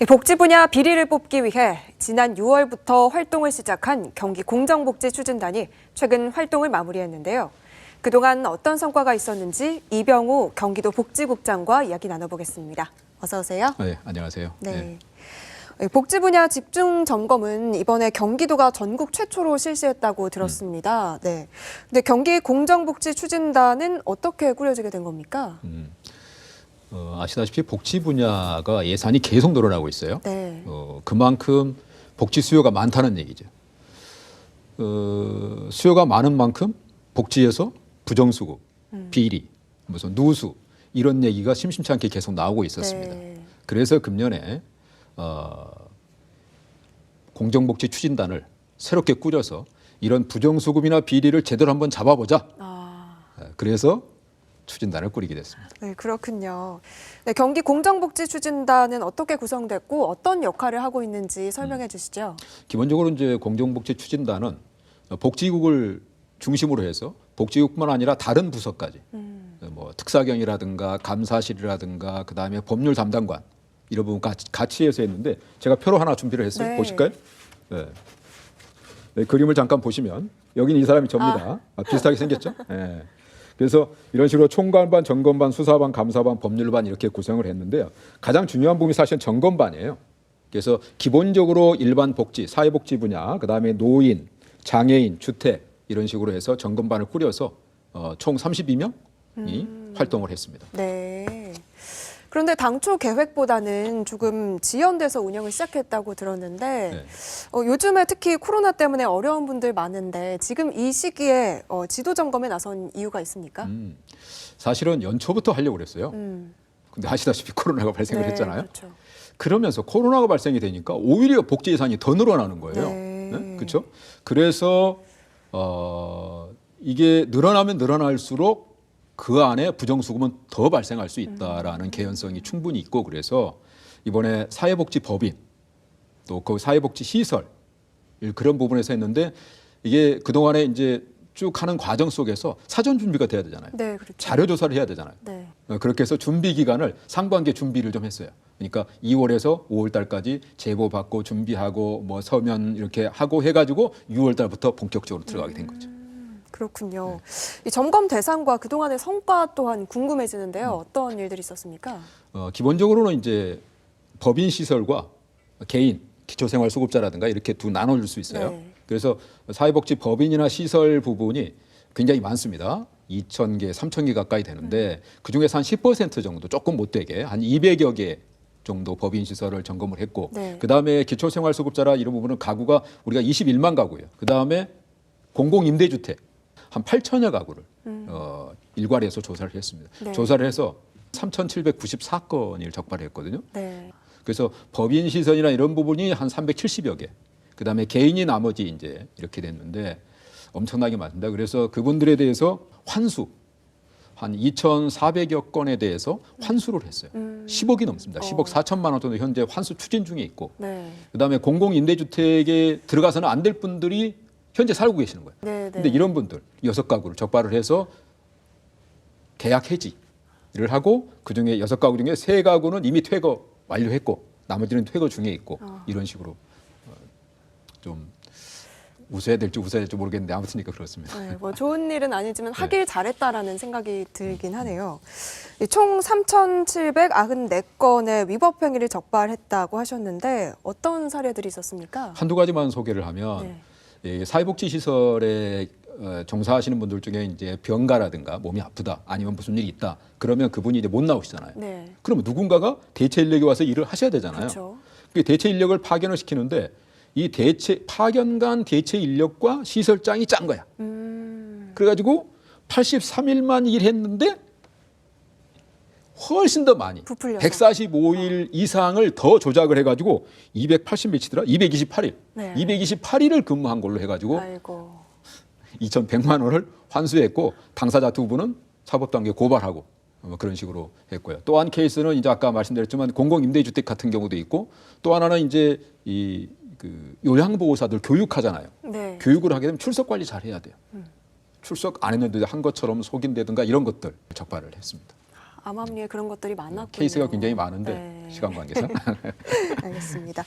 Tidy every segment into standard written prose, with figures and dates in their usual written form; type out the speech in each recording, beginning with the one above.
복지 분야 비리를 뽑기 위해 지난 6월부터 활동을 시작한 경기 공정복지추진단이 최근 활동을 마무리했는데요. 그동안 어떤 성과가 있었는지 이병우 경기도 복지국장과 이야기 나눠보겠습니다. 어서 오세요. 네, 안녕하세요. 네. 복지 분야 집중 점검은 이번에 경기도가 전국 최초로 실시했다고 들었습니다. 네. 근데 경기 공정복지추진단은 어떻게 꾸려지게 된 겁니까? 아시다시피 복지 분야가 예산이 계속 늘어나고 있어요. 네. 그만큼 복지 수요가 많다는 얘기죠. 수요가 많은 만큼 복지에서 부정수급, 비리, 무슨 누수 이런 얘기가 심심치 않게 계속 나오고 있었습니다. 네. 그래서 금년에 공정복지 추진단을 새롭게 꾸려서 이런 부정수급이나 비리를 제대로 한번 잡아보자. 그래서 추진단을 꾸리게 됐습니다. 네, 그렇군요. 네, 경기 공정복지추진단은 어떻게 구성됐고 어떤 역할을 하고 있는지 설명해 주시죠. 기본적으로 이제 공정복지 추진단은 복지국을 중심으로 해서 복지국뿐만 아니라 다른 부서까지 뭐 특사경이라든가 감사실이라든가 그다음에 법률 담당관 이런 부분 같이 해서 했는데 제가 표로 하나 준비를 했어요. 네. 보실까요? 네. 네, 그림을 잠깐 보시면 여기는 이 사람이 접니다. 비슷하게 생겼죠? 네. 그래서 이런 식으로 총괄반, 점검반, 수사반, 감사반, 법률반 이렇게 구성을 했는데요. 가장 중요한 부분이 사실은 점검반이에요. 그래서 기본적으로 일반 복지, 사회복지 분야, 그다음에 노인, 장애인, 주택 이런 식으로 해서 점검반을 꾸려서 총 32명이 활동을 했습니다. 네. 그런데 당초 계획보다는 조금 지연돼서 운영을 시작했다고 들었는데 네. 요즘에 특히 코로나 때문에 어려운 분들 많은데 지금 이 시기에 지도 점검에 나선 이유가 있습니까? 사실은 연초부터 하려고 그랬어요. 근데 아시다시피 코로나가 발생을 네, 했잖아요. 그렇죠. 그러면서 코로나가 발생이 되니까 오히려 복지 예산이 더 늘어나는 거예요. 네. 그렇죠? 그래서 이게 늘어나면 늘어날수록 그 안에 부정수급은 더 발생할 수 있다라는 개연성이 충분히 있고 그래서 이번에 사회복지법인 또 그 사회복지 시설 그런 부분에서 했는데 이게 그동안에 이제 쭉 하는 과정 속에서 사전 준비가 돼야 되잖아요. 네, 그렇죠. 자료 조사를 해야 되잖아요. 네. 그렇게 해서 준비 기간을 상반기에 준비를 좀 했어요. 그러니까 2월에서 5월 달까지 제보 받고 준비하고 뭐 서면 이렇게 하고 해가지고 6월 달부터 본격적으로 들어가게 된 거죠. 그렇군요. 이 점검 대상과 그동안의 성과 또한 궁금해지는데요. 어떤 일들이 있었습니까? 기본적으로는 이제 법인 시설과 개인 기초생활수급자라든가 이렇게 두 나눠줄 수 있어요. 네. 그래서 사회복지 법인이나 시설 부분이 굉장히 많습니다. 2,000개, 3,000개 가까이 되는데 그중에서 한 10% 정도 조금 못 되게 한 200여 개 정도 법인 시설을 점검을 했고 네. 그다음에 기초생활수급자라 이런 부분은 가구가 우리가 21만 가구예요. 그다음에 공공임대주택 한 8천여 가구를 일괄해서 조사를 했습니다. 네. 조사를 해서 3,794건을 적발했거든요. 네. 그래서 법인 시설이나 이런 부분이 한 370여 개. 그다음에 개인이 나머지 이제 이렇게 됐는데 엄청나게 많습니다. 그래서 그분들에 대해서 환수 한 2,400여 건에 대해서 환수를 했어요. 10억이 넘습니다. 10억 4천만 원 정도 현재 환수 추진 중에 있고 네. 그다음에 공공임대주택에 들어가서는 안 될 분들이 현재 살고 계시는 거예요. 네. 근데 이런 분들 6가구를 적발을 해서 계약 해지를 하고 그중에 6가구 중에 3가구는 이미 퇴거 완료했고 나머지는 퇴거 중에 있고 이런 식으로 좀 웃어야 될지 모르겠는데 아무튼니까 그렇습니다. 네, 뭐 좋은 일은 아니지만 하길 잘했다라는 생각이 들긴 하네요. 총 3,794건의 위법 행위를 적발했다고 하셨는데 어떤 사례들이 있었습니까? 한두 가지만 소개를 하면 사회복지 시설에 종사하시는 분들 중에 이제 병가라든가 몸이 아프다 아니면 무슨 일이 있다 그러면 그분이 이제 못 나오시잖아요. 네. 그러면 누군가가 대체 인력이 와서 일을 하셔야 되잖아요. 그렇죠. 그 대체 인력을 파견을 시키는데 이 파견 간 대체 인력과 시설장이 짠 거야. 그래가지고 83일만 일했는데 훨씬 더 많이 부풀려서. 145일 이상을 더 조작을 해가지고 280 며칠이더라? 228일. 네. 228일을 근무한 걸로 해가지고 아이고. 2,100만 원을 환수했고 당사자 두 분은 사법단계에 고발하고 그런 식으로 했고요. 또 한 케이스는 이제 아까 말씀드렸지만 공공임대주택 같은 경우도 있고 또 하나는 이제 그 요양보호사들 교육하잖아요. 네. 교육을 하게 되면 출석 관리 잘 해야 돼요. 출석 안 했는데 한 것처럼 속인다든가 이런 것들 적발을 했습니다. 암암리에 그런 것들이 많았군요. 케이스가 굉장히 많은데 네. 시간 관계상. 알겠습니다.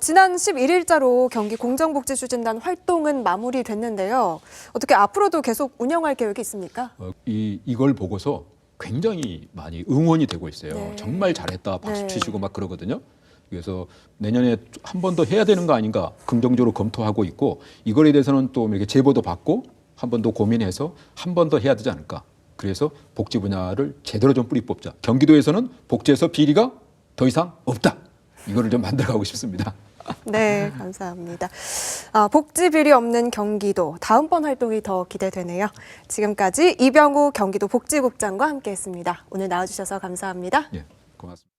지난 11일자로 경기 공정복지추진단 활동은 마무리됐는데요. 어떻게 앞으로도 계속 운영할 계획이 있습니까? 이걸 보고서 굉장히 많이 응원이 되고 있어요. 네. 정말 잘했다 박수 네. 치시고 막 그러거든요. 그래서 내년에 한 번 더 해야 되는 거 아닌가 긍정적으로 검토하고 있고 이거에 대해서는 또 이렇게 제보도 받고 한 번 더 고민해서 한 번 더 해야 되지 않을까. 그래서 복지 분야를 제대로 좀 뿌리 뽑자. 경기도에서는 복지에서 비리가 더 이상 없다. 이거를 좀 만들어가고 싶습니다. 네, 감사합니다. 복지 비리 없는 경기도 다음번 활동이 더 기대되네요. 지금까지 이병우 경기도 복지국장과 함께했습니다. 오늘 나와주셔서 감사합니다. 예, 고맙습니다.